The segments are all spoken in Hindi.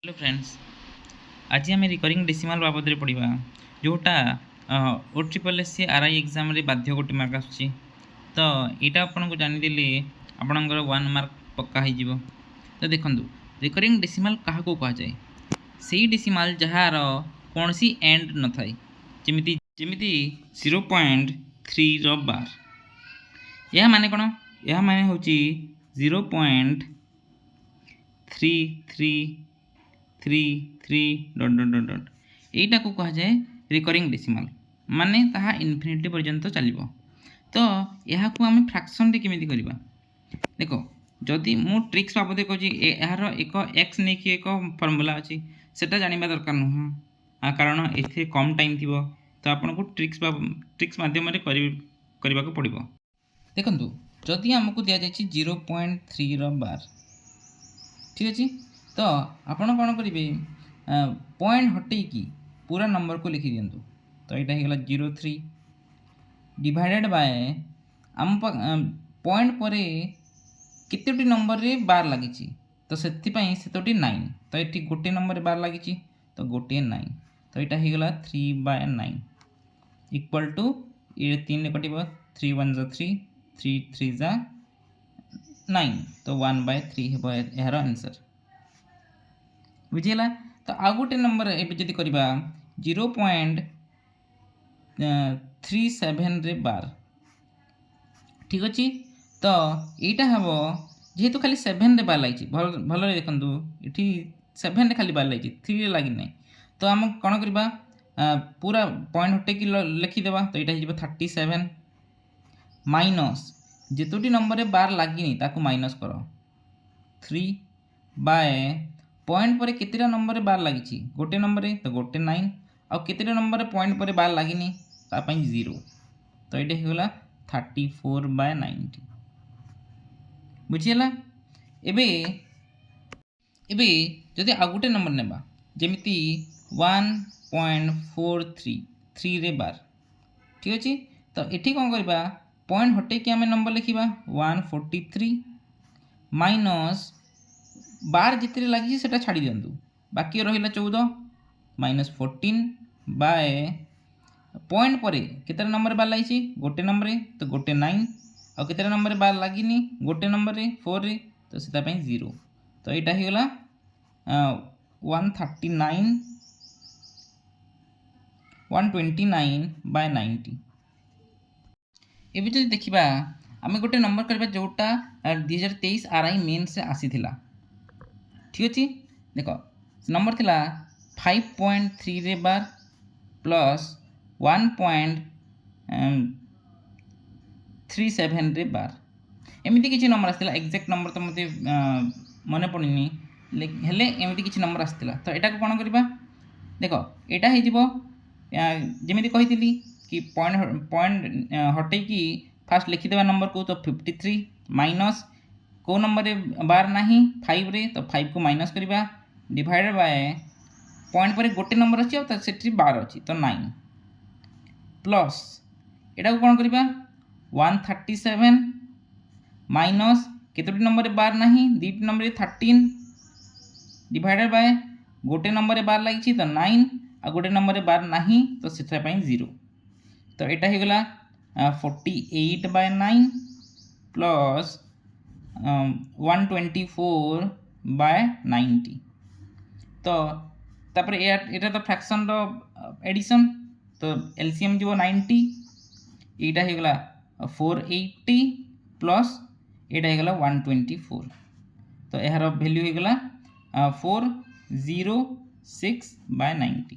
हेलो फ्रेंड्स, आज आम रिकरिंग डेसिमाल बाबद पढ़ा जोटा O triple S C R I exam रे बाध्य गोटे मार्क आसुची। तो यहाँ आपन को जानीदे आपणकर 1 मार्क पक्का हो। तो देखो रिकरिंग डेसिमाल क्या कहुए से डेसिमाल जार कौन सी एंड न थाए जमी 0.3 बार यह माने कौन यह माने हूँ 0.3333 यहीटा को कह जाए रिकरिंग डेसिमाल माने ताहा इनफिनिटी पर्यंत चलो। तो यह को आम फ्रैक्शन रे केमिति करबा देखो जदि मु ट्रिक्स बाबद कहूँ यार एक एक्स नहीं कि एक फर्मूला अच्छी सेटा जानवा दरकार नुह कारण ए कम टाइम थी तो आपन को ट्रिक्स मध्यम करने को पड़ो। देखु जदि आमको दि जाए 0.3 बार ठीक अच्छे तो आपड़ कौन करेंगे पॉइंट हटेकी पूरा नंबर को लिखि दिंतु। तो यहाँ होगा 0.3 डिवाइडेड बाय आम पॉइंट पर केतोटी नंबर रे बार लगी तो से 9 तो ये गोटे नंबर बार लगी तो गोटे 9 तो यहाँ होगा 3/9 इक्वल टू ये 3 कट 3 1 जा 3 3 3 जा 9 तो 1/3 हे यार आंसर बुझीगला। तो आउ गोटे नंबर एवं करवा 0.37 रे बार ठीक अच्छे तो यहाँ हम जेहेतु खाली 7 रे बार लगी भल देखु ये 7 रे खाली बार लगी 3 रे लगी ना तो आम कौन करवा पूरा पॉइंट हटेक लिखिदेवा तो यहाँ हो 37 माइनस जेतोटी नंबर बार लगी ताकू माइनस कर 3 बाय पॉइंट पर केतेटा नंबर बार लगी गोटे नंबर तो गोटे 9 आउ केतेटा नंबर पॉइंट पर बार लगी 0 तो ये होगा 34/90 बुझीगला। एबे जदि आउ गोटे नंबर नेबा जेमिति 1.433 रे बार ठीक अच्छे तो ये कौन करवा पॉइंट हटेकी आम नंबर लिखा 143 माइनस बार जिते लगी से छाड़ी दिंतु बाकी रहा 14 माइनस 14 बाय पॉइंट पर केते नंबर बार लगी गोटे नंबर तो गोटे 9 आउ केते नंबर बार लगी गोटे नंबर 4 रे तो से 0 तो यहाँ होगा 129/90 एवं जो देखा आम गोटे नंबर करवा जोटा 2023 RI मेन से आसी ठीक अच्छे देख नंबर थिला 5.3 रे बार प्लस 1.37 रे बार एमती किसी नंबर आसाला एक्जाक्ट नंबर तो मत मन पड़नी हेले एमती किसी नंबर आसाला तो यहाँ को कौन करवा देख यहाँ हो जमी कही कि पॉइंट हटेकी फास्ट लिखिदेवा नंबर को तो 53 माइनस को नंबर बार ना 5 रे तो 5 को माइनस करवा डिवाइडेड बाय पॉइंट पर गोटे नंबर अच्छी से बार अच्छी तो 9 प्लस यहाँ को कौन करवा 137 माइनस केतोटी नंबर बार ना 2 नंबर 13 डिवाइडेड बाय गोटे नंबर बार लगी तो 9 आ गोटे नंबर बार ना तो से 0 तो यहाँ होगा 48/9 प्लस 124/90 तो तापर यहाँ तो फ्रैक्शन एडिशन तो एलसीएम जो 90 यहाँ होगा 480 प्लस यहाँ होगा 124 तो यार वैल्यू होगा 406/90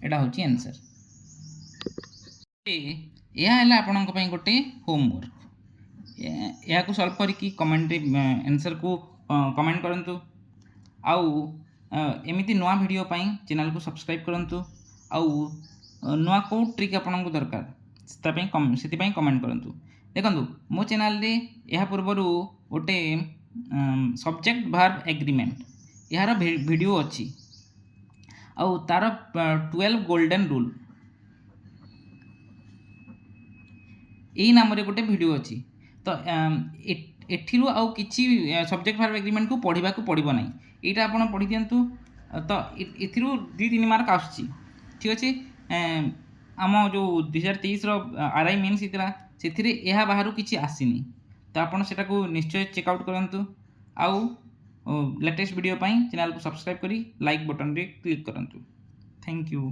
यहाँ हूँ आंसर। यह है आपण गोटे होमवर्क या सल्व करके कमेंट आंसर को कमेंट करंतु आउ एमती नुआ वीडियो पाई चैनल को सब्सक्राइब करंतु आउ नुआ को ट्रिक आपन को दरकार से कमेंट करंतु। देखंतु मो चैनल रे यह पूर्व गोटे सब्जेक्ट वर्ब एग्रीमेंट यार वीडियो अच्छी आउ तार 12 गोल्डन रूल यही नाम गोटे वीडियो अच्छी तो एठिरु आउ किछि सब्जेक्ट वर्ब एग्रीमेंट को पढ़ा को पड़ो ना यहाँ आप पढ़ी दिंतु ତ ଏଥିରୁ 2-3 ମାର୍କ ଆସୁଛି ଠିକ୍ ଅଛି। ଆମ ଯେଉଁ 2023ର RI ମେନ୍ସ ହେଇଥିଲା ସେଥିରେ ଏହା ବାହାରୁ କିଛି ଆସିନି, ତ ଆପଣ ସେଟାକୁ ନିଶ୍ଚୟ ଚେକ୍ ଆଉଟ୍ କରନ୍ତୁ। ଆଉ लेटेस्ट वीडियो ଚ୍ୟାନେलକୁ ସବସ୍କ୍ରାଇବ୍ କରି ଲାଇକ୍ ବଟନରେ କ୍ଲିକ୍ କରନ୍ତୁ। Thank you.